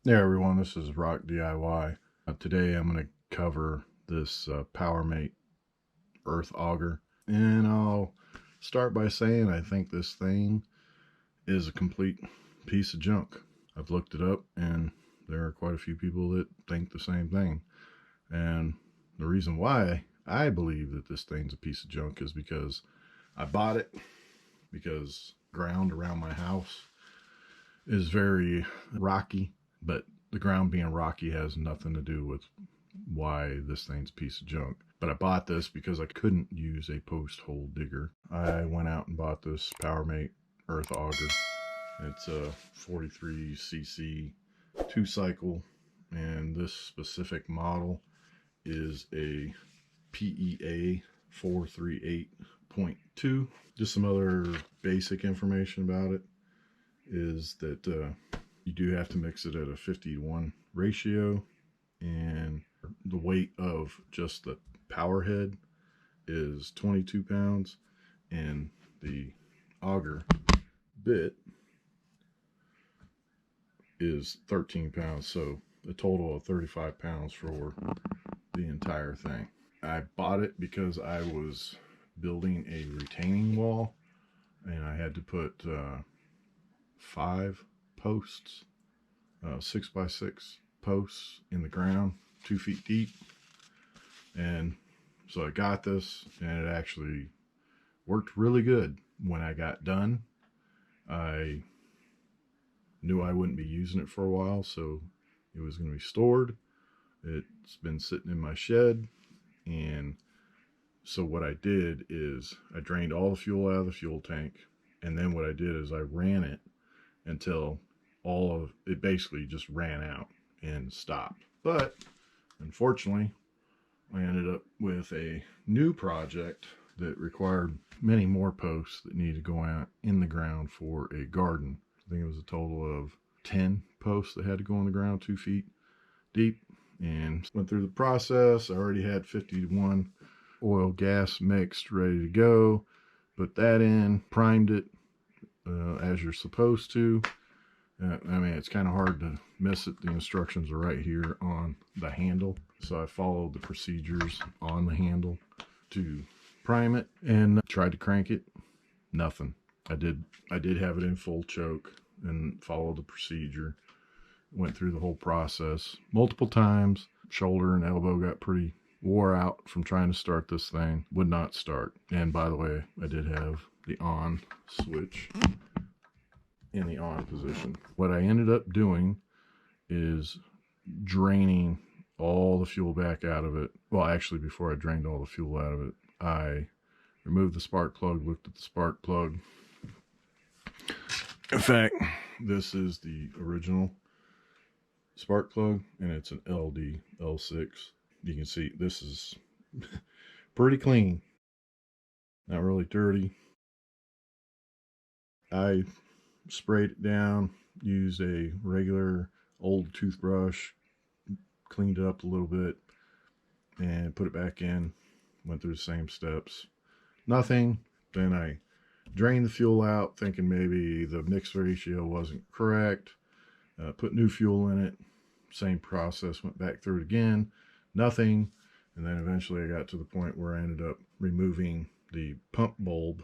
Hey everyone, this is Rock DIY. Today I'm going to cover this Powermate earth auger, and I'll start by saying I think this thing is a complete piece of junk. I've looked it up, and there are quite a few people that think the same thing. And the reason why I believe that this thing's a piece of junk is because I bought it because ground around my house is very rocky, but the ground being rocky has nothing to do with why this thing's a piece of junk. But I bought this because I couldn't use a post hole digger. I went out and bought this Powermate earth auger. It's a 43cc 2-cycle, and this specific model is a PEA 438.2. Just some other basic information about it is that you do have to mix it at a 50-to-1 ratio, and the weight of just the power head is 22 pounds, and the auger bit is 13 pounds, so a total of 35 pounds for the entire thing. I bought it because I was building a retaining wall, and I had to put 5 posts, 6x6 posts in the ground, 2 feet deep. And so I got this, and it actually worked really good. When I got done, I knew I wouldn't be using it for a while, so it was going to be stored. It's been sitting in my shed, and so what I did is I drained all the fuel out of the fuel tank, and then what I did is I ran it until all of it basically just ran out and stopped. But unfortunately, I ended up with a new project that required many more posts that needed to go out in the ground for a garden. I think it was a total of 10 posts that had to go in the ground 2 feet deep, and went through the process. I already had 50-to-1 oil gas mixed ready to go. Put that in, primed it as you're supposed to. I mean, it's kind of hard to miss it. The instructions are right here on the handle, so I followed the procedures on the handle to prime it and tried to crank it. Nothing. I did have it in full choke and followed the procedure. Went through the whole process multiple times. Shoulder and elbow got pretty wore out from trying to start this thing. Would not start. And by the way, I did have the on switch in the on position. What I ended up doing is draining all the fuel back out of it. Well, actually, before I drained all the fuel out of it, I removed the spark plug, looked at the spark plug. In fact, this is the original spark plug, and it's an LD L6. You can see this is pretty clean, not really dirty. I sprayed it down, used a regular old toothbrush, cleaned it up a little bit, and put it back in. Went through the same steps. Nothing. Then I drained the fuel out, thinking maybe the mix ratio wasn't correct. Put new fuel in it. Same process. Went back through it again. Nothing. And then eventually I got to the point where I ended up removing the pump bulb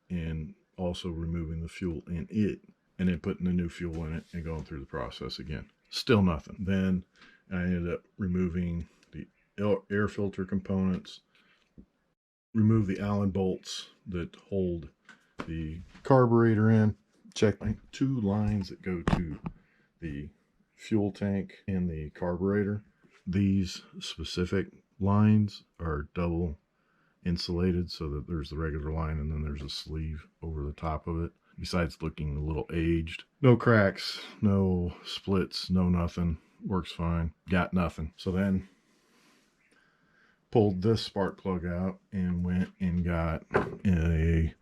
and also removing the fuel in it, and then putting the new fuel in it and going through the process again. Still nothing. Then I ended up removing the air filter components, remove the Allen bolts that hold the carburetor in, check my 2 lines that go to the fuel tank and the carburetor. These specific lines are double insulated, so that there's the regular line and then there's a sleeve over the top of it. Besides looking a little aged, no cracks, no splits, no nothing. Works fine. Got nothing. So then pulled this spark plug out and went and got a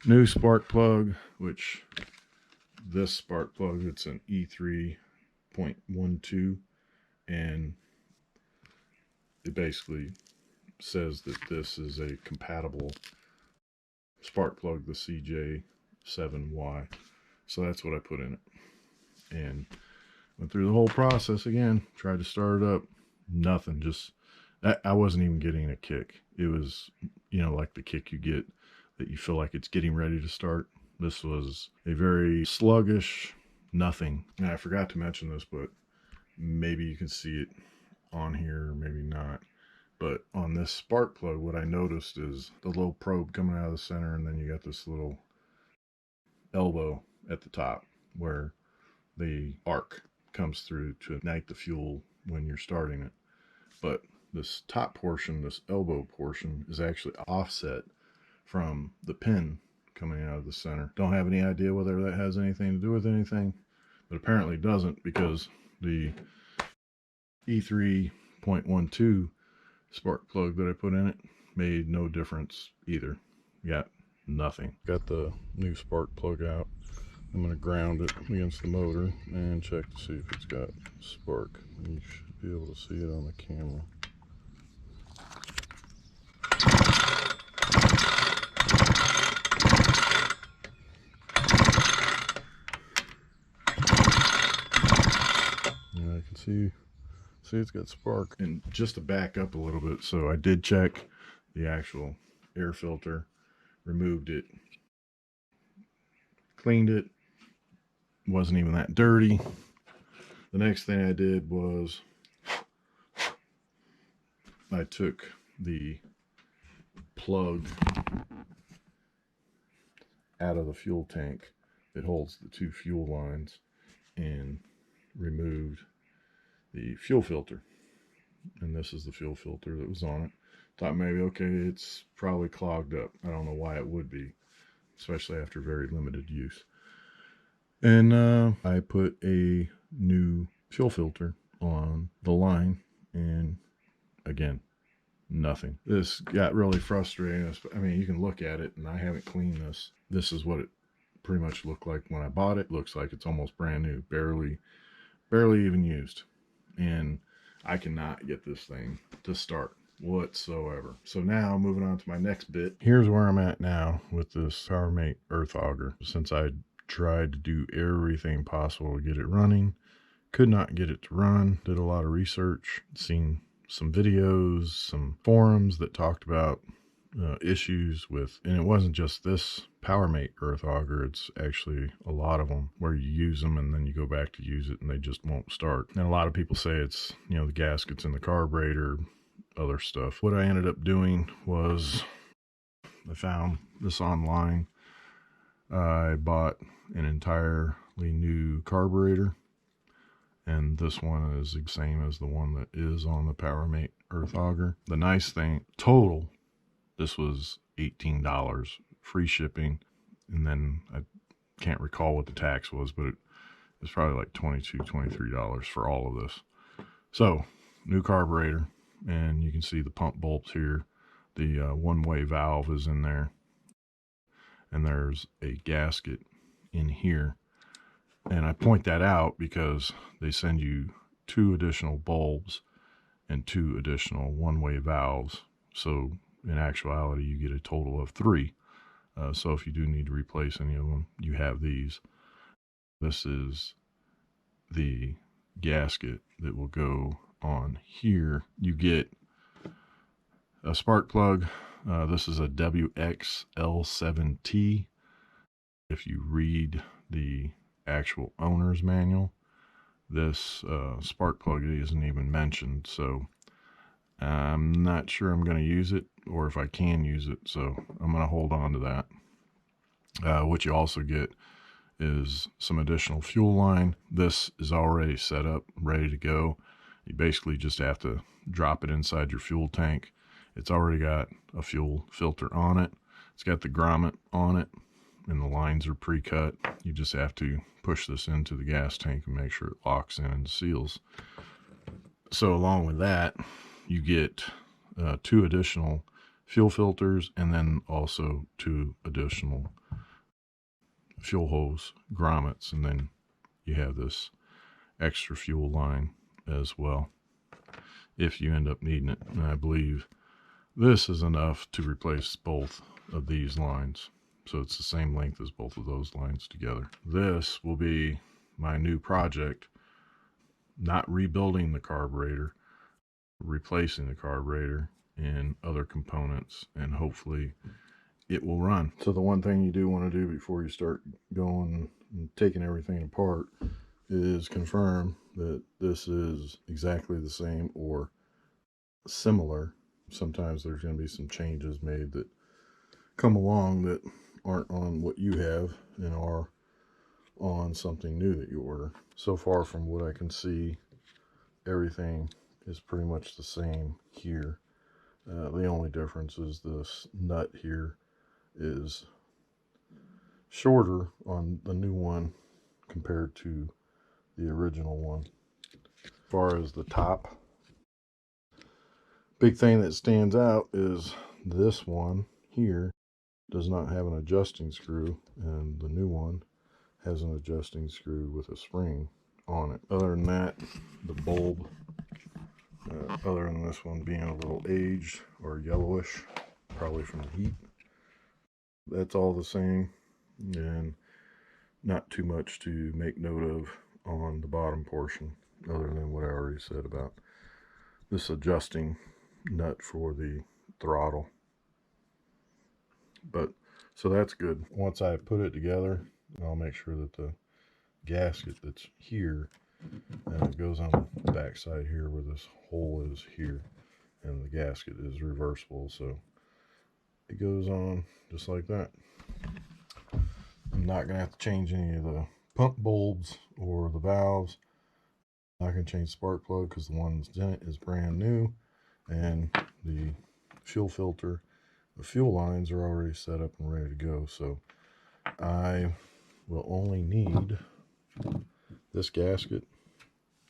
new spark plug, which this spark plug, it's an E3.12, and it basically says that this is a compatible spark plug, the CJ7Y. So that's what I put in it. And Went through the whole process again, tried to start it up, nothing. Just, I wasn't even getting a kick. It was, you know, like the kick you get that you feel like it's getting ready to start. This was a very sluggish nothing. And I forgot to mention this, but maybe you can see it on here, maybe not. But on this spark plug, what I noticed is the little probe coming out of the center, and then you got this little elbow at the top where the arc comes through to ignite the fuel when you're starting it. But this top portion, this elbow portion, is actually offset from the pin coming out of the center. Don't have any idea whether that has anything to do with anything, but apparently it doesn't, because the E3.12 spark plug that I put in it made no difference either. Got nothing. Got the new spark plug out. I'm going to ground it against the motor and check to see if it's got spark. You should be able to see it on the camera. And I can see it's got spark. And just to back up a little bit, so I did check the actual air filter, removed it, cleaned it, wasn't even that dirty. The next thing I did was I took the plug out of the fuel tank that holds the two fuel lines and removed the fuel filter. And this is the fuel filter that was on it. Thought maybe, okay, it's probably clogged up. I don't know why it would be, especially after very limited use. And I put a new fuel filter on the line, and again, nothing. This got really frustrating. I mean, you can look at it, and I haven't cleaned this. This is what it pretty much looked like when I bought it. Looks like it's almost brand new, barely even used. And I cannot get this thing to start whatsoever. So now moving on to my next bit. Here's where I'm at now with this Powermate earth auger. Since I tried to do everything possible to get it running, could not get it to run. Did a lot of research, seen some videos, some forums that talked about issues with, and it wasn't just this Powermate earth auger, it's actually a lot of them where you use them and then you go back to use it and they just won't start. And a lot of people say it's, you know, the gaskets in the carburetor, other stuff. What I ended up doing was I found this online. I bought an entirely new carburetor, and this one is the same as the one that is on the Powermate earth auger. The nice thing, total, this was $18, free shipping, and then I can't recall what the tax was, but it was probably like $22, $23 for all of this. So, new carburetor, and you can see the pump bolts here. The one-way valve is in there, and there's a gasket in here. And I point that out because they send you 2 additional bulbs and 2 additional one-way valves. So in actuality, you get a total of 3. So if you do need to replace any of them, you have these. This is the gasket that will go on here. You get a spark plug. This is a WXL7T. If you read the actual owner's manual, this spark plug isn't even mentioned, so I'm not sure I'm going to use it, or if I can use it, so I'm going to hold on to that. What you also get is some additional fuel line. This is already set up, ready to go. You basically just have to drop it inside your fuel tank. It's already got a fuel filter on it. It's got the grommet on it, and the lines are pre-cut. You just have to push this into the gas tank and make sure it locks in and seals. So along with that, you get 2 additional fuel filters, and then also 2 additional fuel hose grommets, and then you have this extra fuel line as well if you end up needing it. And I believe this is enough to replace both of these lines. So it's the same length as both of those lines together. This will be my new project not rebuilding the carburetor, replacing the carburetor and other components, and hopefully it will run. So the one thing you do want to do before you start going and taking everything apart is confirm that this is exactly the same or similar. Sometimes there's going to be some changes made that come along that aren't on what you have and are on something new that you order. So far from what I can see, everything is pretty much the same here. The only difference is this nut here is shorter on the new one compared to the original one. As far as the top, big thing that stands out is this one here does not have an adjusting screw, and the new one has an adjusting screw with a spring on it. Other than that, the bulb, other than this one being a little aged or yellowish, probably from the heat, that's all the same, and not too much to make note of on the bottom portion, other than what I already said about this adjusting nut for the throttle. But so that's good. Once I put it together, I'll make sure that the gasket that's here it goes on the back side here where this hole is here, and the gasket is reversible, so it goes on just like that. I'm not gonna have to change any of the pump bulbs or the valves. I'm not gonna change the spark plug because the one that's in it is brand new, and the fuel filter, the fuel lines are already set up and ready to go. So I will only need this gasket,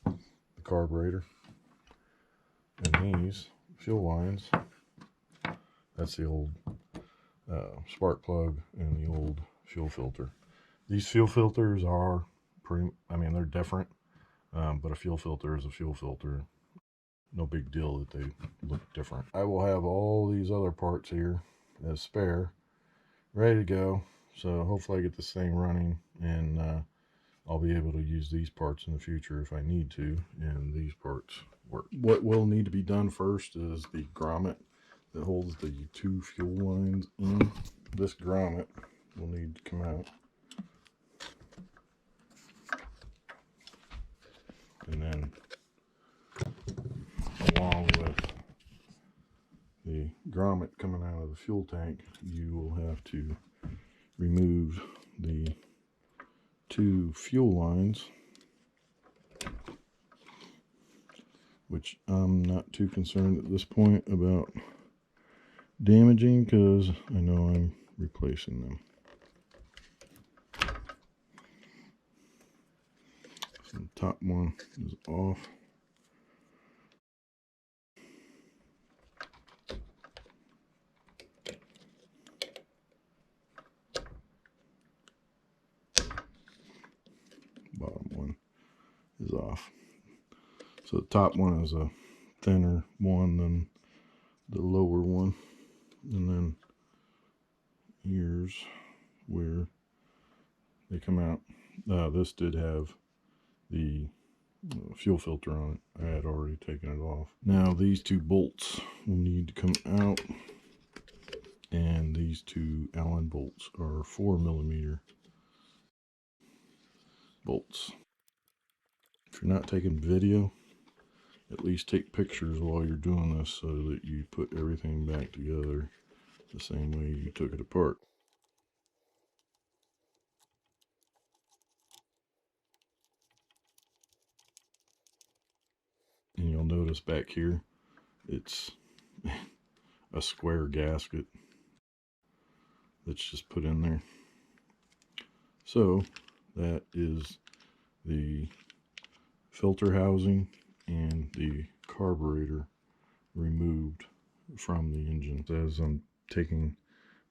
the carburetor, and these fuel lines. That's the old spark plug and the old fuel filter. These fuel filters are they're different, but a fuel filter is a fuel filter. No big deal that they look different. I will have all these other parts here as spare, ready to go. So hopefully I get this thing running, and I'll be able to use these parts in the future if I need to, and these parts work. What will need to be done first is the grommet that holds the two fuel lines in. This grommet will need to come out, and then along with the grommet coming out of the fuel tank, you will have to remove the two fuel lines, which I'm not too concerned at this point about damaging because I know I'm replacing them. So the top one is off. Bottom one is off. So the top one is a thinner one than the lower one, and then here's where they come out. This did have the fuel filter on it. I had already taken it off. Now these two bolts will need to come out, and these two Allen bolts are 4mm bolts. If you're not taking video, at least take pictures while you're doing this so that you put everything back together the same way you took it apart. And you'll notice back here, it's a square gasket that's just put in there. So that is the filter housing and the carburetor removed from the engine. As I'm taking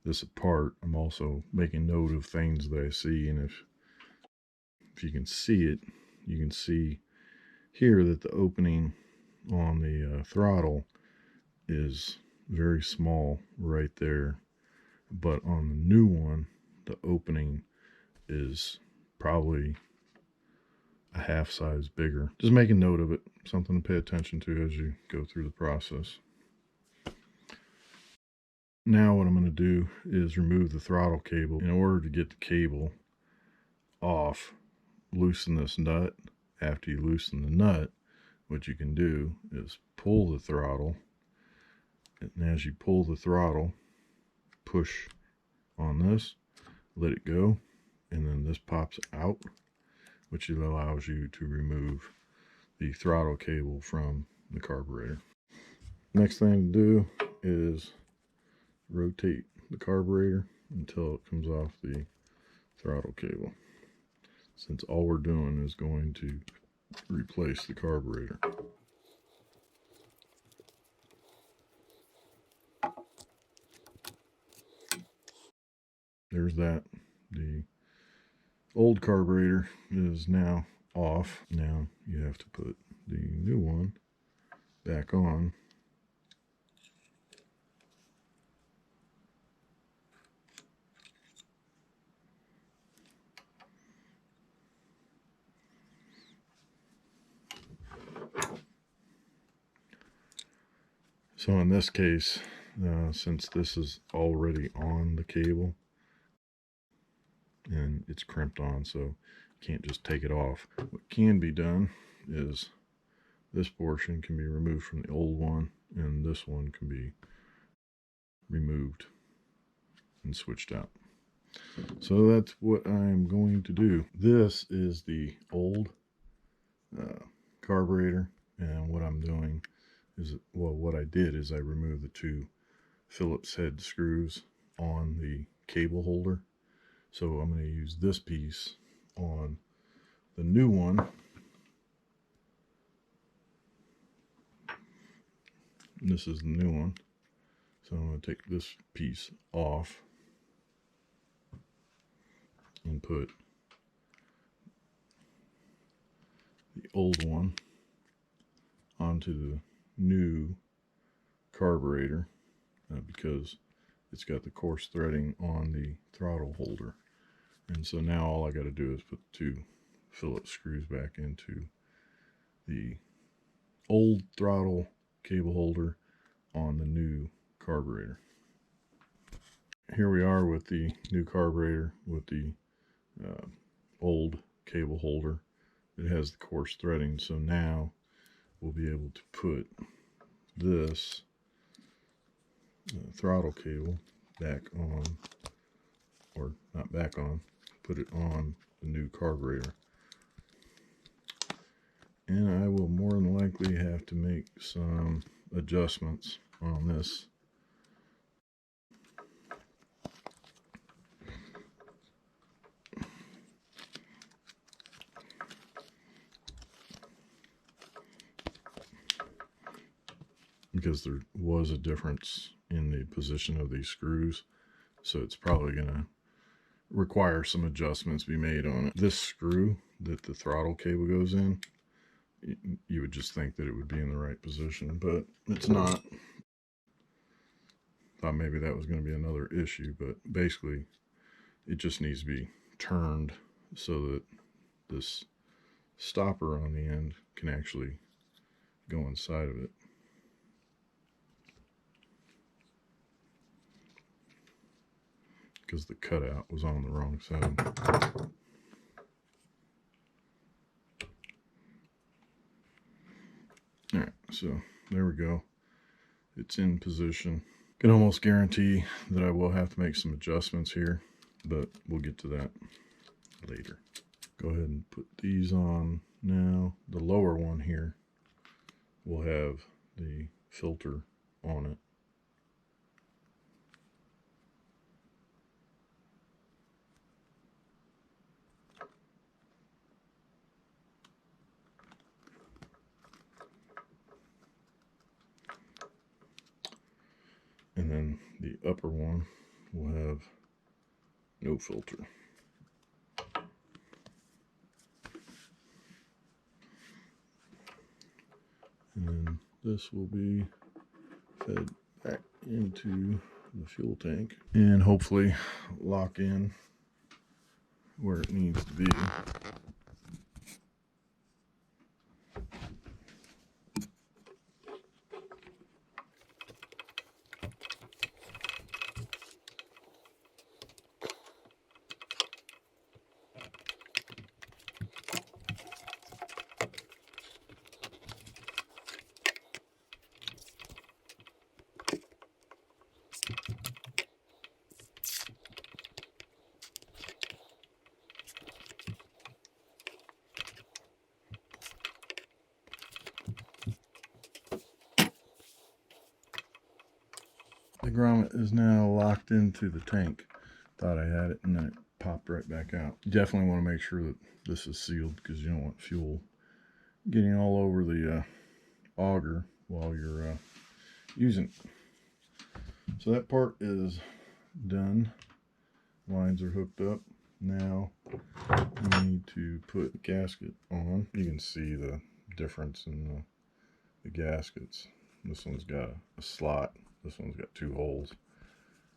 this apart, I'm also making note of things that I see, and if you can see it, you can see here that the opening on the throttle is very small right there, but on the new one the opening is probably a half size bigger. Just make a note of it, something to pay attention to as you go through the process. Now what I'm going to do is remove the throttle cable. In order to get the cable off, loosen this nut. After you loosen the nut, what you can do is pull the throttle, and as you pull the throttle, push on this, let it go, and then this pops out, which allows you to remove the throttle cable from the carburetor. Next thing to do is rotate the carburetor until it comes off the throttle cable, since all we're doing is going to replace the carburetor. There's that. The old carburetor is now off. Now you have to put the new one back on. So in this case, since this is already on the cable and it's crimped on, so you can't just take it off. What can be done is this portion can be removed from the old one, and this one can be removed and switched out. So that's what I'm going to do. This is the old carburetor, and what I'm doing is, well, what I did is I removed the two Phillips head screws on the cable holder. So I'm going to use this piece on the new one. And this is the new one. So I'm going to take this piece off and put the old one onto the new carburetor, because it's got the coarse threading on the throttle holder. And so now all I got to do is put the two Phillips screws back into the old throttle cable holder on the new carburetor. Here we are with the new carburetor with the old cable holder. It has the coarse threading, so now we'll be able to put this throttle cable back on, or not back on, put it on the new carburetor. And I will more than likely have to make some adjustments on this. Because there was a difference in the position of these screws, so it's probably going to require some adjustments be made on it. This screw that the throttle cable goes in, you would just think that it would be in the right position, but it's not. Thought maybe that was going to be another issue, but basically it just needs to be turned so that this stopper on the end can actually go inside of it. Because the cutout was on the wrong side. Alright, so there we go. It's in position. Can almost guarantee that I will have to make some adjustments here, but we'll get to that later. Go ahead and put these on now. The lower one here will have the filter on it. And then the upper one will have no filter. And then this will be fed back into the fuel tank and hopefully lock in where it needs to be. The grommet is now locked into the tank. Thought I had it and then it popped right back out. You definitely want to make sure that this is sealed because you don't want fuel getting all over the auger while you're using it. So that part is done. Lines are hooked up. Now we need to put the gasket on. You can see the difference in the gaskets. This one's got a slot. This one's got 2 holes,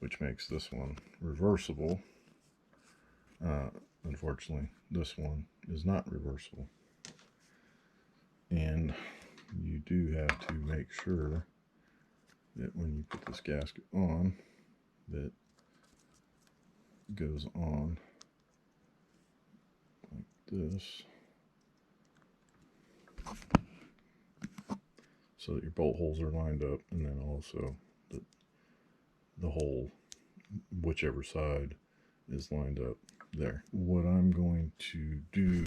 which makes this one reversible. Unfortunately, this one is not reversible. And you do have to make sure that when you put this gasket on, that it goes on like this, so that your bolt holes are lined up, and then also the hole, whichever side, is lined up there. What I'm going to do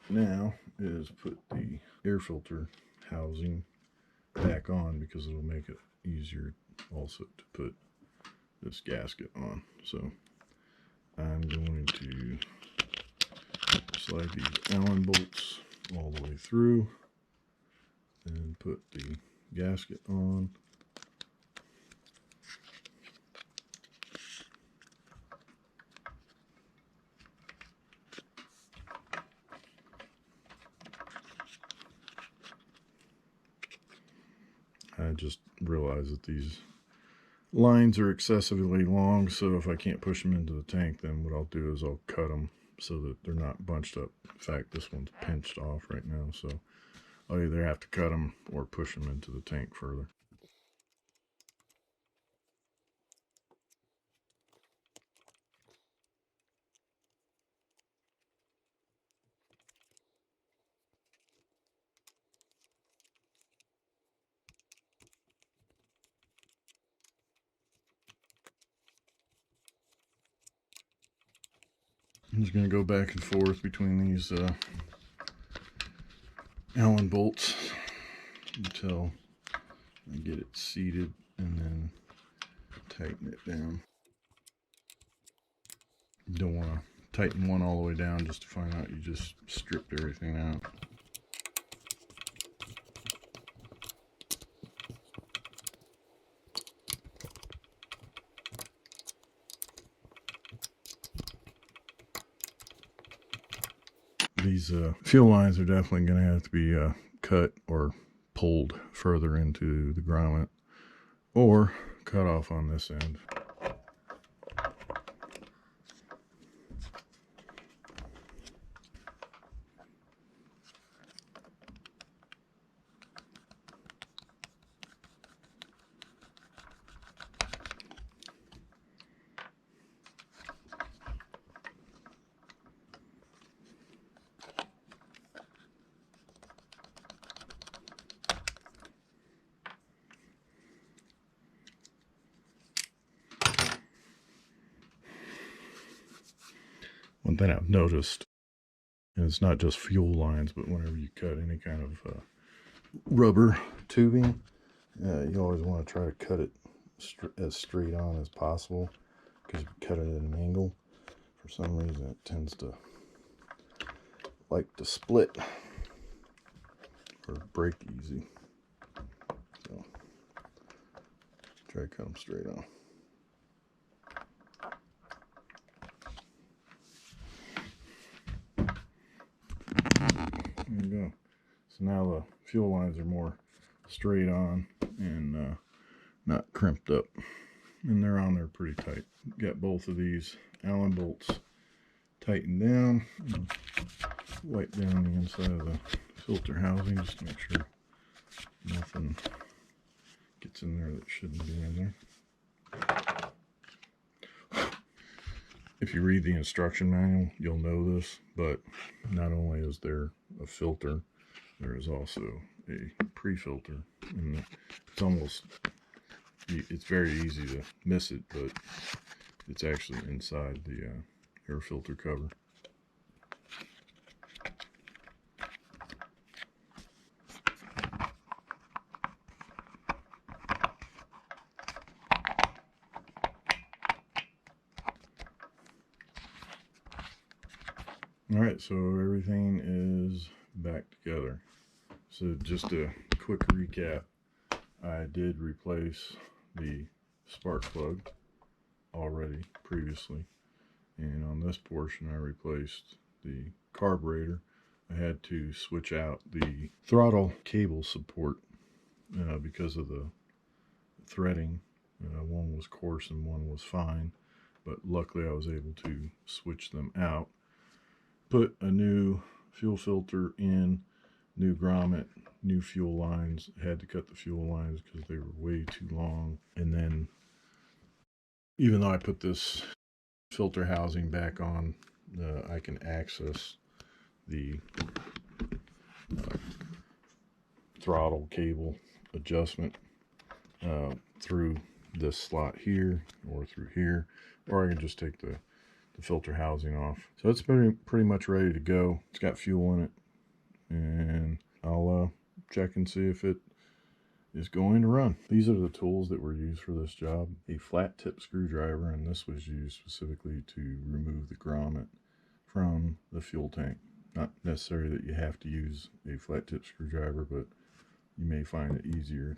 now is put the air filter housing back on because it'll make it easier also to put this gasket on. So I'm going to slide these Allen bolts all the way through and put the gasket on. I just realized that these lines are excessively long, so if I can't push them into the tank, then what I'll do is I'll cut them so that they're not bunched up. In fact, this one's pinched off right now, so I'll either have to cut them or push them into the tank further. I'm just going to go back and forth between these Allen bolts until I get it seated and then tighten it down. You don't want to tighten one all the way down just to find out you just stripped everything out. These fuel lines are definitely going to have to be cut or pulled further into the grommet or cut off on this end. One thing I've noticed, and it's not just fuel lines, but whenever you cut any kind of rubber tubing, you always want to try to cut it as straight on as possible, because if you cut it at an angle, for some reason it tends to like to split or break easy. So try to cut them straight on. There you go. So now the fuel lines are more straight on and not crimped up, and they're on there pretty tight. Got both of these Allen bolts tightened down. Wipe down the inside of the filter housing just to make sure nothing gets in there that shouldn't be in there. If you read the instruction manual, you'll know this, but not only is there a filter, there is also a pre-filter, and it's very easy to miss it, but it's actually inside the air filter cover. All right, so everything is back together. So just a quick recap. I did replace the spark plug already previously, and on this portion I replaced the carburetor. I had to switch out the throttle cable support because of the threading. One was coarse and one was fine, but luckily I was able to switch them out. Put a new fuel filter in, new grommet, new fuel lines. Had to cut the fuel lines because they were way too long. And then, even though I put this filter housing back on, I can access the throttle cable adjustment through this slot here or through here, or I can just take the filter housing off. So it's pretty much ready to go. It's got fuel in it, and I'll check and see if it is going to run. These are the tools that were used for this job. A flat tip screwdriver, and this was used specifically to remove the grommet from the fuel tank. Not necessarily that you have to use a flat tip screwdriver, but you may find it easier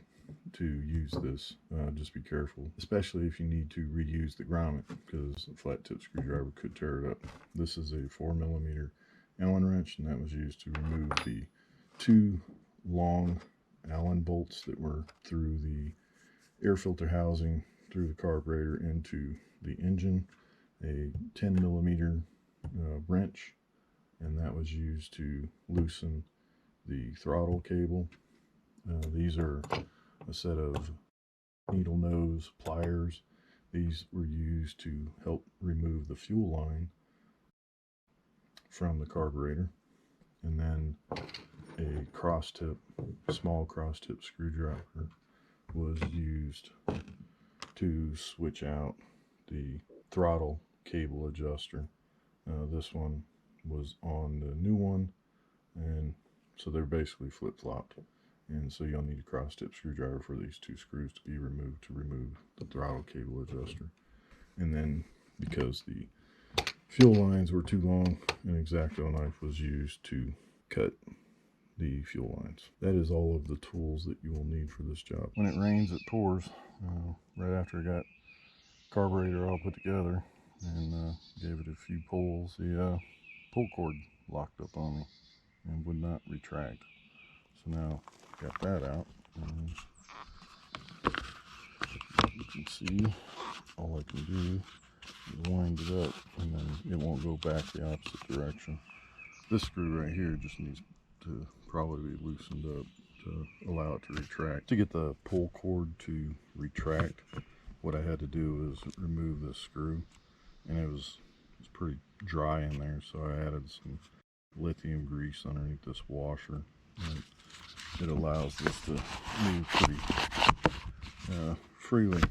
to use this. Just be careful, especially if you need to reuse the grommet, because a flat tip screwdriver could tear it up. This is a 4mm Allen wrench, and that was used to remove the 2 long Allen bolts that were through the air filter housing, through the carburetor into the engine. A 10mm wrench, and that was used to loosen the throttle cable. These are a set of needle nose pliers. These were used to help remove the fuel line from the carburetor. And then a small cross tip screwdriver was used to switch out the throttle cable adjuster. This one was on the new one, and so they're basically flip-flopped. And so you'll need a cross tip screwdriver for these 2 screws to be removed to remove the throttle cable adjuster. And then, because the fuel lines were too long, an X-Acto knife was used to cut the fuel lines. That is all of the tools that you will need for this job. When it rains, it pours. Right after I got carburetor all put together and gave it a few pulls, the pull cord locked up on me and would not retract. So now got that out, and you can see all I can do is wind it up, and then it won't go back the opposite direction. This screw right here just needs to probably be loosened up to allow it to retract. To get the pull cord to retract, what I had to do was remove this screw, and it was pretty dry in there, so I added some lithium grease underneath this washer. And it allows this to move pretty freely.